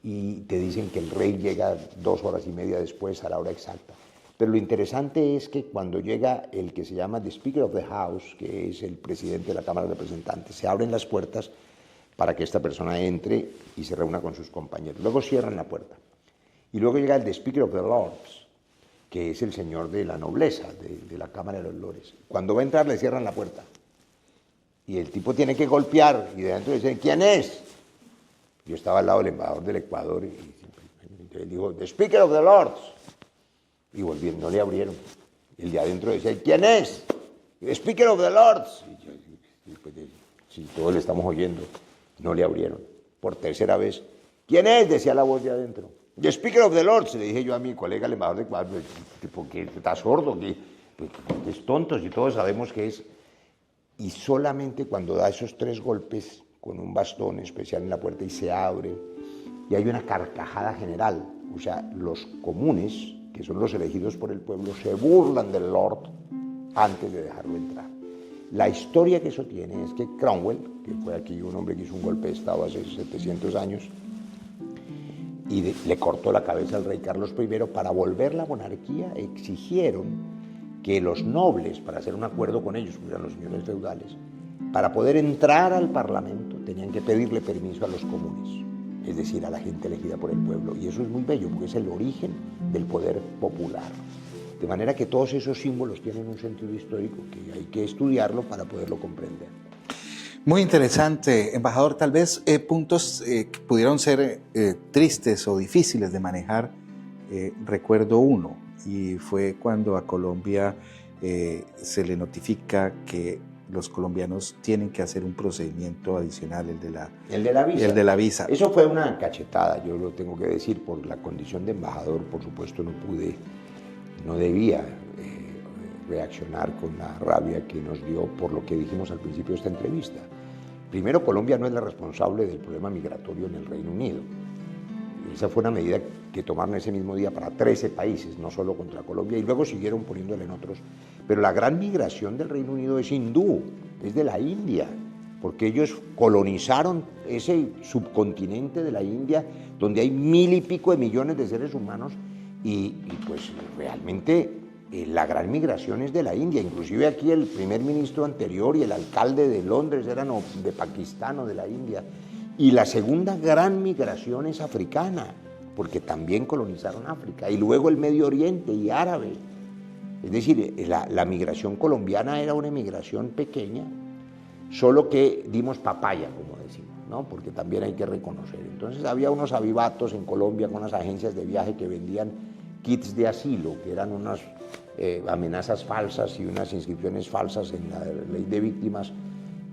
y te dicen que el rey llega 2 horas y media después a la hora exacta. Pero lo interesante es que cuando llega el que se llama the Speaker of the House, que es el presidente de la Cámara de Representantes, se abren las puertas para que esta persona entre y se reúna con sus compañeros. Luego cierran la puerta. Y luego llega el the Speaker of the Lords, que es el señor de la nobleza, de la Cámara de los Lores. Cuando va a entrar le cierran la puerta. Y el tipo tiene que golpear y de adentro dice, ¿quién es? Yo estaba al lado del embajador del Ecuador y él dijo, the Speaker of the Lords. Y volvieron, no le abrieron. Y el de adentro decía, ¿quién es? The Speaker of the Lords. Y pues, sí, todos le estamos oyendo. No le abrieron. Por tercera vez, ¿quién es? Decía la voz de adentro. The Speaker of the Lords. Le dije yo a mi colega, el embajador del Ecuador, ¿qué está sordo? ¿Qué es tonto? Si todos sabemos que es. Y solamente cuando da esos 3 golpes con un bastón especial en la puerta y se abre, y hay una carcajada general, o sea, los comunes, que son los elegidos por el pueblo, se burlan del Lord antes de dejarlo entrar. La historia que eso tiene es que Cromwell, que fue aquí un hombre que hizo un golpe de Estado hace 700 años, y le cortó la cabeza al rey Carlos I, para volver la monarquía exigieron que los nobles, para hacer un acuerdo con ellos, que eran los señores feudales, para poder entrar al Parlamento tenían que pedirle permiso a los comunes, es decir, a la gente elegida por el pueblo. Y eso es muy bello, porque es el origen del poder popular. De manera que todos esos símbolos tienen un sentido histórico que hay que estudiarlo para poderlo comprender. Muy interesante, embajador. Tal vez puntos que pudieron ser tristes o difíciles de manejar. Recuerdo uno, y fue cuando a Colombia se le notifica que los colombianos tienen que hacer un procedimiento adicional, el de la visa. El de la visa. Eso fue una cachetada, yo lo tengo que decir, por la condición de embajador, por supuesto no debía reaccionar con la rabia que nos dio por lo que dijimos al principio de esta entrevista. Primero, Colombia no es la responsable del problema migratorio en el Reino Unido. Esa fue una medida que tomaron ese mismo día para 13 países, no solo contra Colombia, y luego siguieron poniéndole en otros. Pero la gran migración del Reino Unido es hindú, es de la India, porque ellos colonizaron ese subcontinente de la India, donde hay 1.000 y pico de millones de seres humanos, y pues realmente la gran migración es de la India. Inclusive aquí el primer ministro anterior y el alcalde de Londres eran de Pakistán o de la India. Y la segunda gran migración es africana, porque también colonizaron África, y luego el Medio Oriente y árabe. Es decir, la migración colombiana era una migración pequeña, solo que dimos papaya, como decimos, ¿no? Porque también hay que reconocer. Entonces había unos avivatos en Colombia con unas agencias de viaje que vendían kits de asilo, que eran unas amenazas falsas y unas inscripciones falsas en la ley de víctimas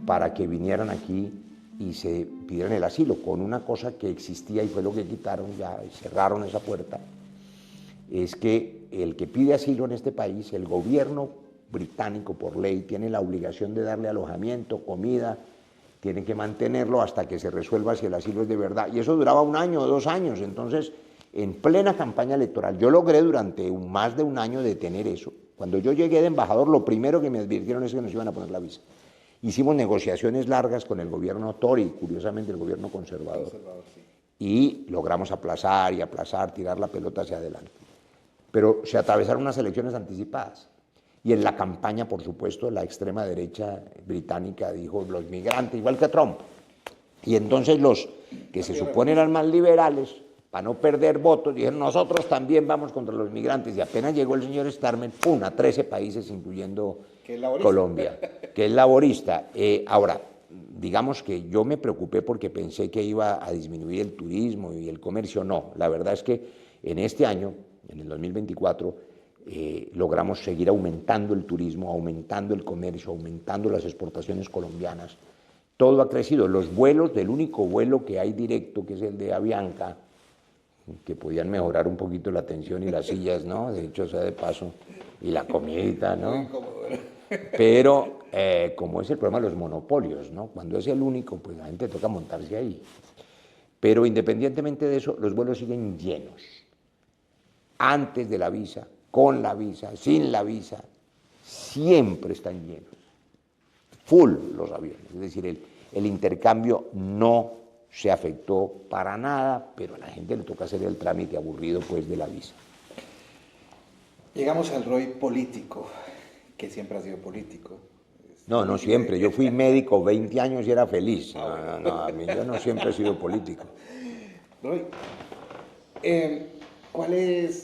para que vinieran aquí y se pidieran el asilo, con una cosa que existía y fue lo que quitaron, ya cerraron esa puerta, es que el que pide asilo en este país, el gobierno británico por ley tiene la obligación de darle alojamiento, comida, tiene que mantenerlo hasta que se resuelva si el asilo es de verdad, y eso duraba 1 año o 2 años. Entonces, en plena campaña electoral, yo logré durante más de 1 año detener eso. Cuando yo llegué de embajador, lo primero que me advirtieron es que nos iban a poner la visa. Hicimos negociaciones largas con el gobierno Tory, curiosamente el gobierno conservador, sí. Y logramos aplazar y aplazar, tirar la pelota hacia adelante. Pero se atravesaron unas elecciones anticipadas. Y en la campaña, por supuesto, la extrema derecha británica dijo los migrantes, igual que Trump. Y entonces los que se suponen eran más liberales, para no perder votos, dijeron nosotros también vamos contra los migrantes. Y apenas llegó el señor Starmer, ¡pum!, a 13 países, incluyendo Colombia, que es laborista. Ahora, digamos que yo me preocupé porque pensé que iba a disminuir el turismo y el comercio. No, la verdad es que en este año, en el 2024, logramos seguir aumentando el turismo, aumentando el comercio, aumentando las exportaciones colombianas. Todo ha crecido. Los vuelos, del único vuelo que hay directo, que es el de Avianca, que podían mejorar un poquito la atención y las sillas, ¿no? De hecho, sea de paso, y la comidita, ¿no? Pero como es el problema de los monopolios, ¿no? Cuando es el único, pues la gente toca montarse ahí. Pero independientemente de eso, los vuelos siguen llenos. Antes de la visa, con la visa, sin la visa, siempre están llenos. Full los aviones. Es decir, el intercambio no se afectó para nada, pero a la gente le toca hacer el trámite aburrido, pues, de la visa. Llegamos al Roy político, que siempre ha sido político. No siempre. Yo fui médico 20 años y era feliz. Yo no siempre he sido político. Roy, ¿cuál es?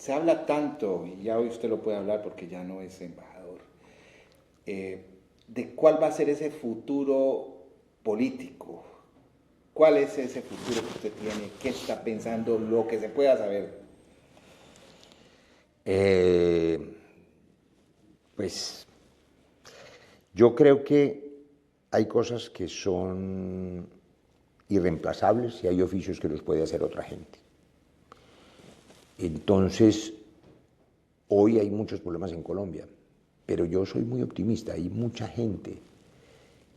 Se habla tanto, y ya hoy usted lo puede hablar porque ya no es embajador, de cuál va a ser ese futuro político. ¿Cuál es ese futuro que usted tiene? ¿Qué está pensando? Lo que se pueda saber. Pues yo creo que hay cosas que son irreemplazables y hay oficios que los puede hacer otra gente. Entonces, hoy hay muchos problemas en Colombia, pero yo soy muy optimista. Hay mucha gente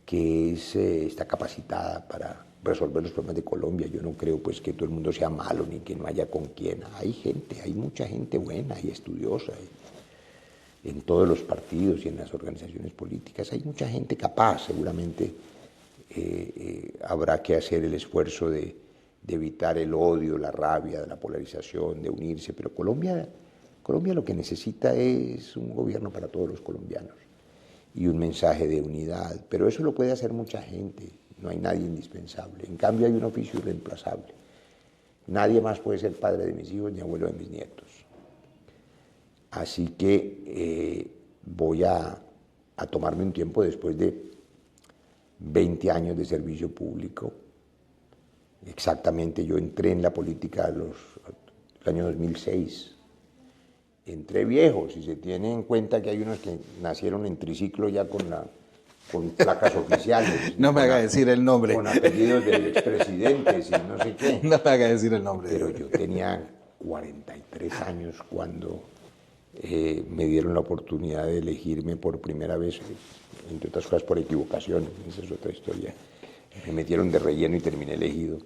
que está capacitada para resolver los problemas de Colombia. Yo no creo pues que todo el mundo sea malo ni que no haya con quién. Hay gente, hay mucha gente buena y estudiosa en todos los partidos y en las organizaciones políticas. Hay mucha gente capaz, seguramente habrá que hacer el esfuerzo de evitar el odio, la rabia, la polarización, de unirse, pero Colombia lo que necesita es un gobierno para todos los colombianos y un mensaje de unidad, pero eso lo puede hacer mucha gente. No hay nadie indispensable. En cambio, hay un oficio irreemplazable. Nadie más puede ser padre de mis hijos ni abuelo de mis nietos. Así que voy a tomarme un tiempo después de 20 años de servicio público. Exactamente, yo entré en la política el año 2006. Entré viejo, si se tiene en cuenta que hay unos que nacieron en triciclo ya con con placas oficiales. No me haga decir el nombre. Con apellidos de expresidentes y no sé qué. No me haga decir el nombre. Pero yo tenía 43 años cuando me dieron la oportunidad de elegirme por primera vez, entre otras cosas por equivocación, esa es otra historia. Me metieron de relleno y terminé elegido.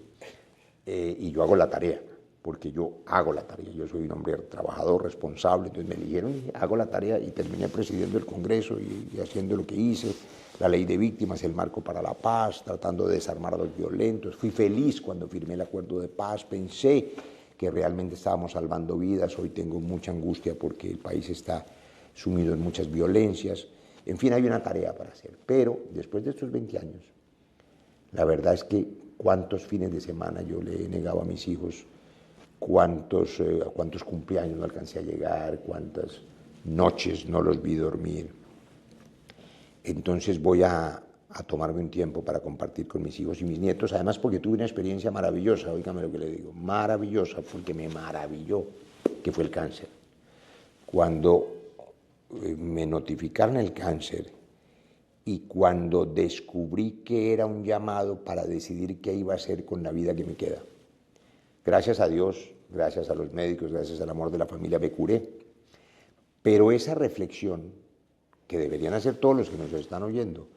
Y yo hago la tarea, porque yo hago la tarea. Yo soy un hombre trabajador, responsable, entonces me eligieron y hago la tarea y terminé presidiendo el Congreso y haciendo lo que hice, la ley de víctimas, el marco para la paz, tratando de desarmar a los violentos. Fui feliz cuando firmé el acuerdo de paz, pensé que realmente estábamos salvando vidas. Hoy tengo mucha angustia porque el país está sumido en muchas violencias. En fin, hay una tarea para hacer. Pero después de estos 20 años, la verdad es que cuántos fines de semana yo le he negado a mis hijos, a cuántos cumpleaños no alcancé a llegar, cuántas noches no los vi dormir. Entonces voy a tomarme un tiempo para compartir con mis hijos y mis nietos, además porque tuve una experiencia maravillosa, óigame lo que le digo, maravillosa, porque me maravilló, que fue el cáncer. Cuando me notificaron el cáncer y cuando descubrí que era un llamado para decidir qué iba a hacer con la vida que me queda. Gracias a Dios, gracias a los médicos, gracias al amor de la familia me curé. Pero esa reflexión que deberían hacer todos los que nos están oyendo,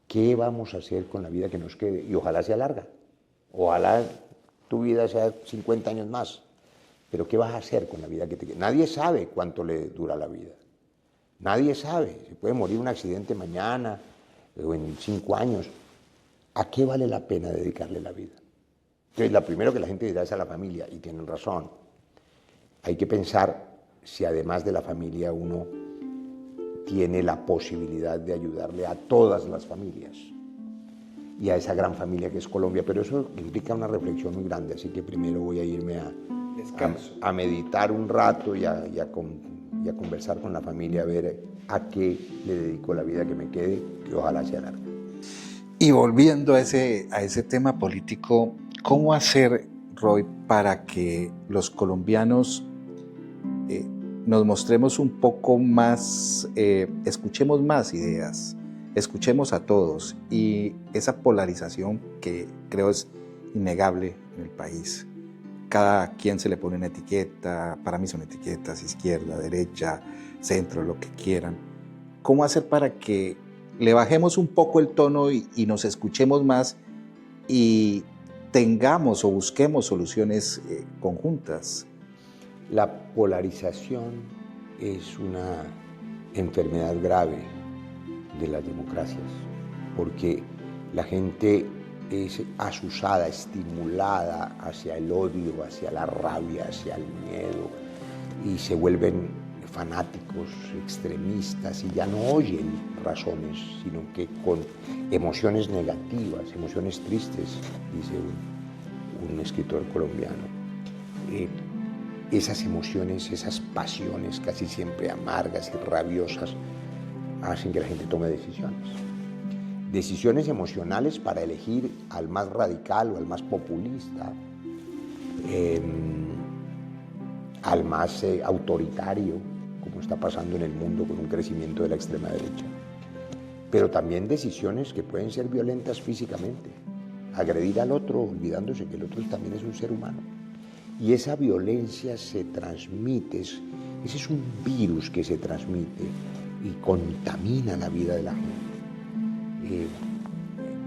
¿qué vamos a hacer con la vida que nos quede? Y ojalá sea larga, ojalá tu vida sea 50 años más, pero ¿qué vas a hacer con la vida que te queda? Nadie sabe cuánto le dura la vida, nadie sabe, se puede morir en un accidente mañana o en 5 años. ¿A qué vale la pena dedicarle la vida? Entonces, lo primero que la gente dirá es a la familia, y tienen razón. Hay que pensar si además de la familia uno tiene la posibilidad de ayudarle a todas las familias y a esa gran familia que es Colombia, pero eso implica una reflexión muy grande, así que primero voy a irme a meditar un rato y a conversar con la familia, a ver a qué le dedico la vida que me quede, que ojalá sea larga. Y volviendo a ese tema político, ¿cómo hacer, Roy, para que los colombianos nos mostremos un poco más, escuchemos más ideas, escuchemos a todos, y esa polarización que creo es innegable en el país? Cada quien se le pone una etiqueta, para mí son etiquetas, izquierda, derecha, centro, lo que quieran. ¿Cómo hacer para que le bajemos un poco el tono y nos escuchemos más y tengamos o busquemos soluciones conjuntas? La polarización es una enfermedad grave de las democracias, porque la gente es asusada, estimulada hacia el odio, hacia la rabia, hacia el miedo, y se vuelven fanáticos, extremistas, y ya no oyen razones, sino que con emociones negativas, emociones tristes, dice un escritor colombiano. Esas emociones, esas pasiones casi siempre amargas y rabiosas hacen que la gente tome decisiones. Decisiones emocionales para elegir al más radical o al más populista, al más autoritario, como está pasando en el mundo con un crecimiento de la extrema derecha. Pero también decisiones que pueden ser violentas físicamente, agredir al otro olvidándose que el otro también es un ser humano. Y esa violencia se transmite, ese es un virus que se transmite y contamina la vida de la gente.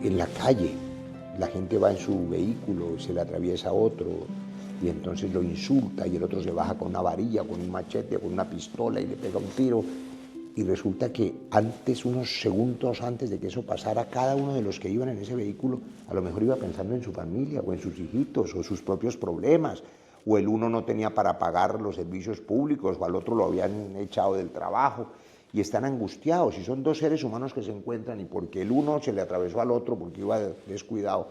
En la calle, la gente va en su vehículo, se le atraviesa a otro y entonces lo insulta y el otro se baja con una varilla, con un machete, con una pistola y le pega un tiro. Y resulta que antes, unos segundos antes de que eso pasara, cada uno de los que iban en ese vehículo a lo mejor iba pensando en su familia o en sus hijitos o sus propios problemas, o el uno no tenía para pagar los servicios públicos o al otro lo habían echado del trabajo y están angustiados, y son dos seres humanos que se encuentran y porque el uno se le atravesó al otro porque iba descuidado,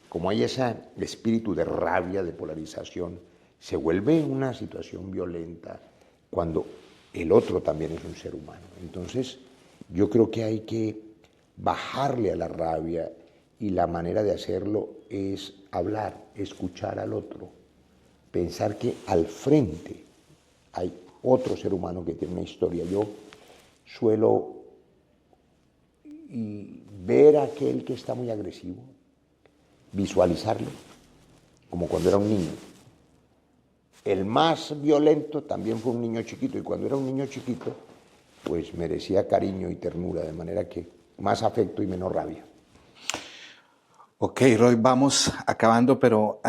como hay ese espíritu de rabia, de polarización, se vuelve una situación violenta cuando el otro también es un ser humano. Entonces, yo creo que hay que bajarle a la rabia y la manera de hacerlo es hablar, escuchar al otro, pensar que al frente hay otro ser humano que tiene una historia. Yo suelo y ver a aquel que está muy agresivo, visualizarlo, como cuando era un niño. El más violento también fue un niño chiquito, y cuando era un niño chiquito, pues merecía cariño y ternura, de manera que más afecto y menos rabia. Ok, Roy, vamos acabando, pero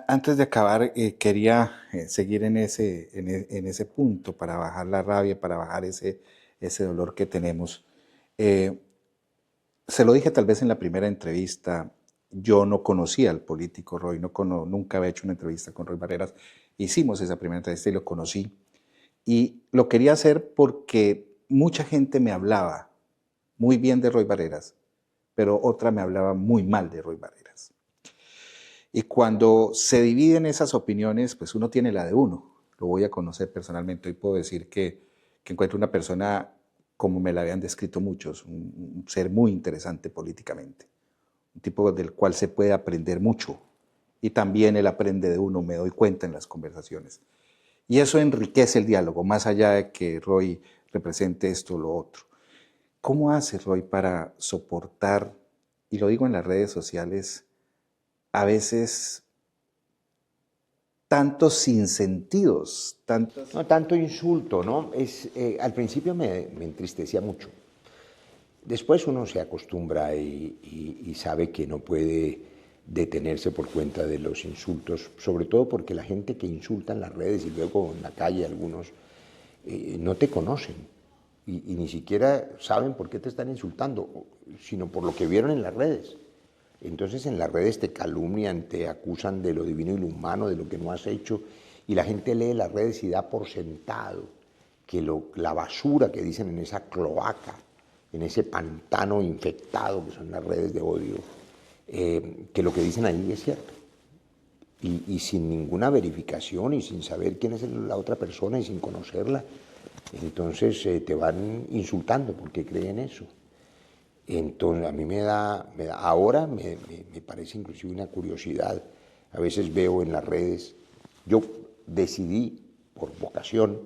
antes de acabar quería seguir en ese punto para bajar la rabia, para bajar ese dolor que tenemos. Se lo dije tal vez en la primera entrevista, yo no conocía al político Roy, nunca había hecho una entrevista con Roy Barreras. Hicimos esa primera entrevista y lo conocí. Y lo quería hacer porque mucha gente me hablaba muy bien de Roy Barreras, pero otra me hablaba muy mal de Roy Barreras. Y cuando se dividen esas opiniones, pues uno tiene la de uno. Lo voy a conocer personalmente y puedo decir que encuentro una persona como me la habían descrito muchos, un ser muy interesante políticamente, un tipo del cual se puede aprender mucho. Y también él aprende de uno, me doy cuenta en las conversaciones. Y eso enriquece el diálogo, más allá de que Roy represente esto o lo otro. ¿Cómo hace Roy para soportar, y lo digo en las redes sociales, a veces tantos sinsentidos, tantos... No, tanto insulto, ¿no? Al principio me entristecía mucho. Después uno se acostumbra y sabe que no puede detenerse por cuenta de los insultos, sobre todo porque la gente que insulta en las redes y luego en la calle algunos no te conocen y ni siquiera saben por qué te están insultando, sino por lo que vieron en las redes. Entonces en las redes te calumnian, te acusan de lo divino y lo humano, de lo que no has hecho, y la gente lee las redes y da por sentado que la basura que dicen en esa cloaca, en ese pantano infectado que son las redes de odio, que lo que dicen ahí es cierto. Y sin ninguna verificación y sin saber quién es la otra persona y sin conocerla, entonces te van insultando porque creen eso. Entonces a mí ahora me parece inclusive una curiosidad. A veces veo en las redes, yo decidí por vocación,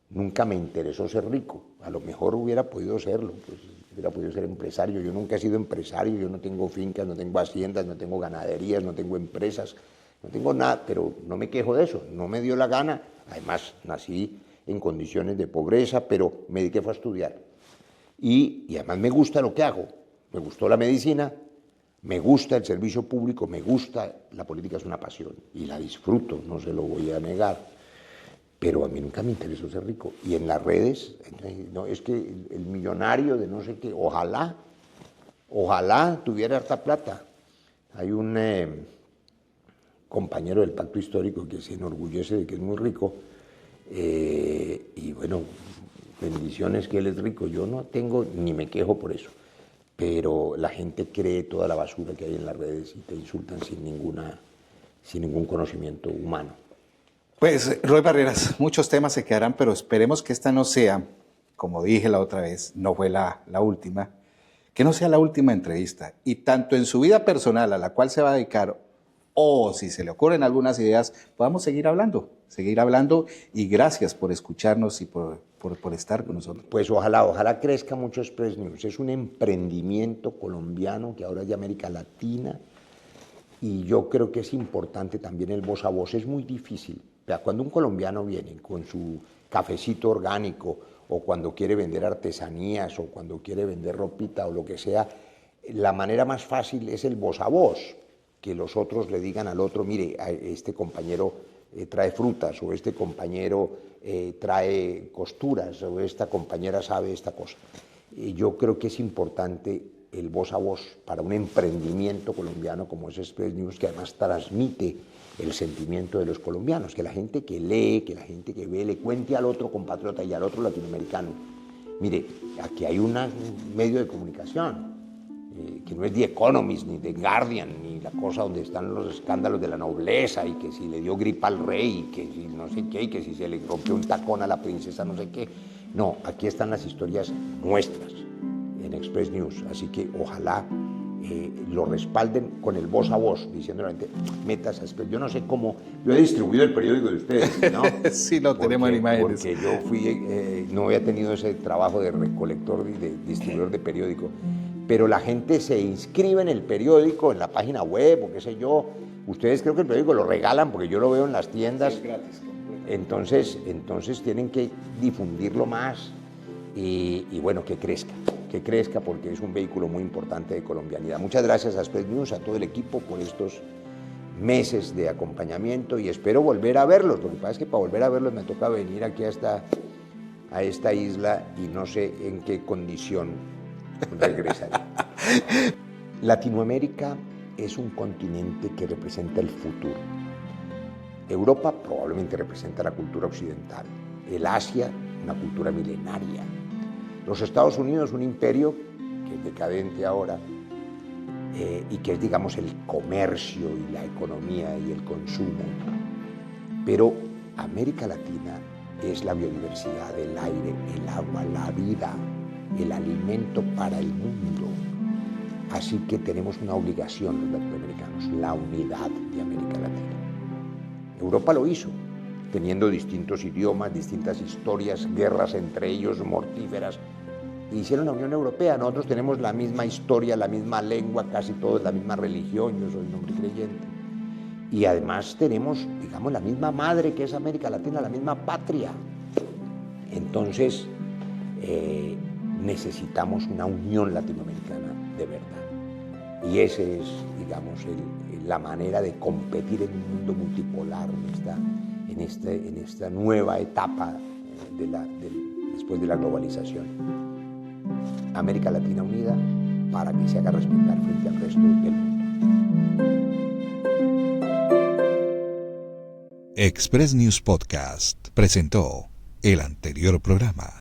nunca me interesó ser rico, a lo mejor hubiera podido serlo, pues hubiera podido ser empresario, yo nunca he sido empresario, yo no tengo fincas, no tengo haciendas, no tengo ganaderías, no tengo empresas, no tengo nada, pero no me quejo de eso, no me dio la gana, además nací en condiciones de pobreza, pero me dediqué a estudiar. Y además me gusta lo que hago, me gustó la medicina, me gusta el servicio público, me gusta, la política es una pasión y la disfruto, no se lo voy a negar, pero a mí nunca me interesó ser rico. Y en las redes, no, es que el millonario de no sé qué, ojalá tuviera harta plata. Hay un compañero del Pacto Histórico que se enorgullece de que es muy rico, y bueno, bendiciones que él es rico, yo no tengo ni me quejo por eso, pero la gente cree toda la basura que hay en las redes y te insultan sin ningún conocimiento humano. Pues, Roy Barreras, muchos temas se quedarán, pero esperemos que esta no sea, como dije la otra vez, no fue la última, que no sea la última entrevista. Y tanto en su vida personal, a la cual se va a dedicar, o si se le ocurren algunas ideas, podamos seguir hablando. Y gracias por escucharnos y por estar con nosotros. Pues ojalá crezca mucho Express News. Es un emprendimiento colombiano que ahora es de América Latina y yo creo que es importante también el voz a voz. Es muy difícil. Cuando un colombiano viene con su cafecito orgánico o cuando quiere vender artesanías o cuando quiere vender ropita o lo que sea, la manera más fácil es el voz a voz, que los otros le digan al otro, mire, este compañero trae frutas o este compañero trae costuras o esta compañera sabe esta cosa. Yo creo que es importante el voz a voz para un emprendimiento colombiano como es Express News, que además transmite el sentimiento de los colombianos, que la gente que lee, que la gente que ve, le cuente al otro compatriota y al otro latinoamericano, mire, aquí hay un medio de comunicación, que no es The Economist, ni The Guardian, ni la cosa donde están los escándalos de la nobleza, y que si le dio gripa al rey, y que si no sé qué, y que si se le rompió un tacón a la princesa no sé qué. No, aquí están las historias nuestras en Express News, así que ojalá lo respalden con el voz a voz, diciendo a la gente, metas a Express. Yo no sé cómo, yo he distribuido el periódico de ustedes, ¿no? Sí, lo tenemos en imágenes. Porque yo no había tenido ese trabajo de recolector y de distribuidor de periódico, pero la gente se inscribe en el periódico, en la página web o qué sé yo. Ustedes creo que el periódico lo regalan porque yo lo veo en las tiendas. Es gratis. Entonces tienen que difundirlo más y bueno, que crezca porque es un vehículo muy importante de colombianidad. Muchas gracias a Express News, a todo el equipo por estos meses de acompañamiento y espero volver a verlos. Lo que pasa es que para volver a verlos me toca venir aquí a esta isla y no sé en qué condición regresaré. Latinoamérica es un continente que representa el futuro. Europa probablemente representa la cultura occidental, el Asia una cultura milenaria, los Estados Unidos un imperio que es decadente ahora y que es, digamos, el comercio y la economía y el consumo, pero América Latina es la biodiversidad, el aire, el agua, la vida, el alimento para el mundo. Así que tenemos una obligación los latinoamericanos, la unidad de América Latina. Europa lo hizo, teniendo distintos idiomas, distintas historias, guerras entre ellos mortíferas. Hicieron la Unión Europea, nosotros tenemos la misma historia, la misma lengua, casi todos la misma religión, yo soy un hombre creyente. Y además tenemos, digamos, la misma madre que es América Latina, la misma patria. Entonces, necesitamos una unión latinoamericana de verdad. Y esa es, digamos, la manera de competir en un mundo multipolar en esta nueva etapa después de la globalización. América Latina unida para que se haga respetar frente al resto del mundo. Express News Podcast presentó el anterior programa.